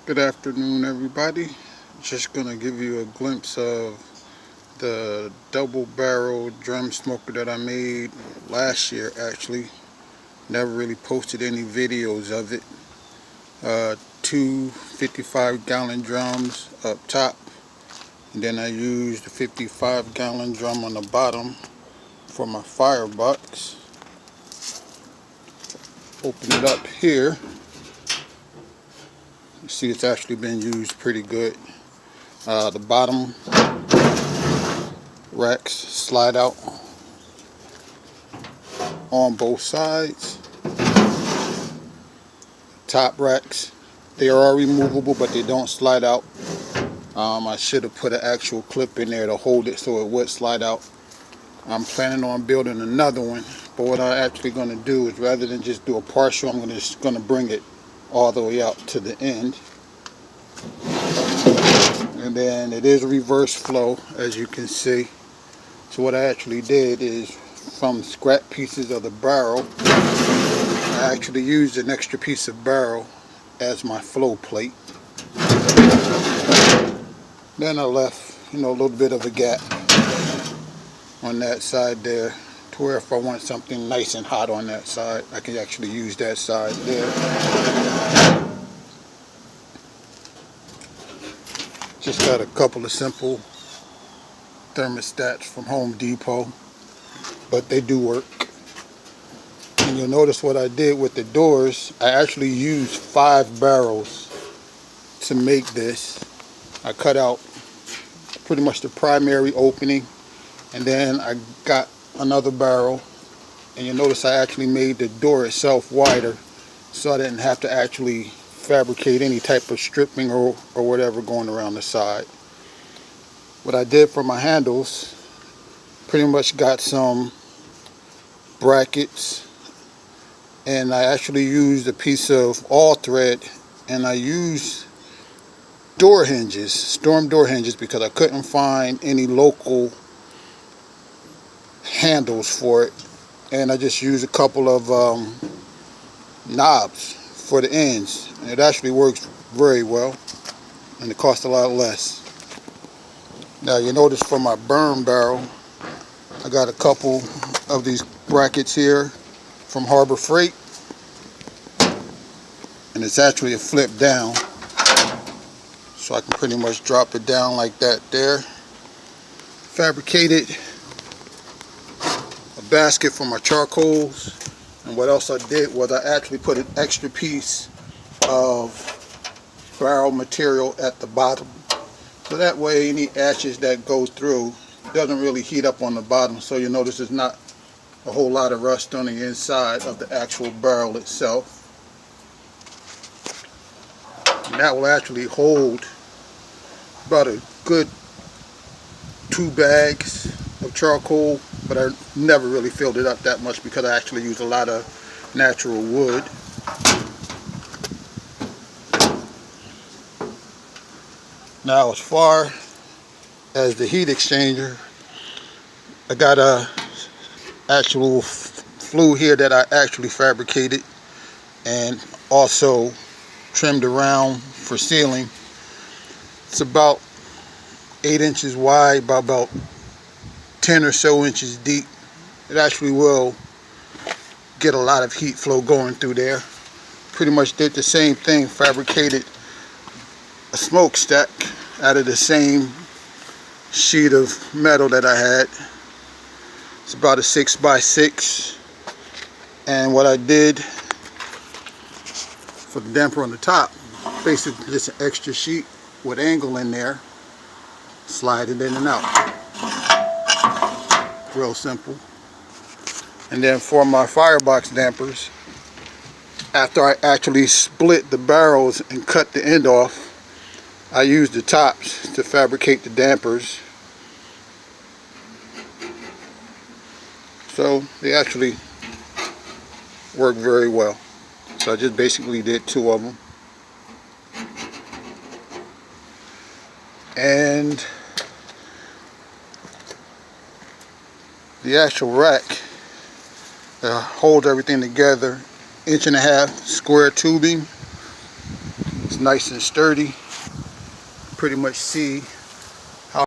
Good afternoon, everybody. Just gonna give you a glimpse of the double barrel drum smoker that I made last year. Actually, never really posted any videos of it. Two 55-gallon drums up top, and then I used the 55-gallon drum on the bottom for my firebox. Open it up here. You see it's actually been used pretty good. The bottom racks slide out on both sides. Top racks, they are removable, but they don't slide out. I should have put an actual clip in there to hold it so it would slide out. I'm planning on building another one, but what I'm actually going to do is, rather than just do a partial, I'm just going to bring it all the way out to the end. And then it is reverse flow, as you can see. So what I actually did is, from scrap pieces of the barrel, I actually used an extra piece of barrel as my flow plate. Then I left, a little bit of a gap on that side there, to where if I want something nice and hot on that side, I can actually use that side there. Just got a couple of simple thermostats from Home Depot, but they do work. And you'll notice what I did with the doors, I actually used 5 barrels to make this. I cut out pretty much the primary opening, and then I got another barrel, and you'll notice I actually made the door itself wider, so I didn't have to actually fabricate any type of stripping or whatever going around the side. What I did for my handles, pretty much got some brackets, and I actually used a piece of all thread, and I used door hinges, storm door hinges, because I couldn't find any local handles for it, and I just used a couple of knobs for the ends, and it actually works very well, and it costs a lot less. Now you notice for my burn barrel, I got a couple of these brackets here from Harbor Freight, and it's actually a flip down, so I can pretty much drop it down like that there. Fabricated a basket for my charcoals, and what else I did was I actually put an extra piece of barrel material at the bottom, so that way any ashes that go through doesn't really heat up on the bottom, so you notice there's not a whole lot of rust on the inside of the actual barrel itself. And that will actually hold about a good 2 bags of charcoal, but I never really filled it up that much because I actually use a lot of natural wood. Now, as far as the heat exchanger, I got a actual flue here that I actually fabricated and also trimmed around for sealing. It's about 8 inches wide by about 10 or so inches deep. It actually will get a lot of heat flow going through there. Pretty much did the same thing, fabricated a smokestack out of the same sheet of metal that I had. It's about a 6x6, and what I did for the damper on the top, basically just an extra sheet with angle in there, slide it in and out. Real simple. And then for my firebox dampers, after I actually split the barrels and cut the end off, I used the tops to fabricate the dampers. So they actually work very well. So I just basically did 2 of them. And the actual rack holds everything together, 1.5 inch square tubing. It's It's nice and sturdy. Pretty much see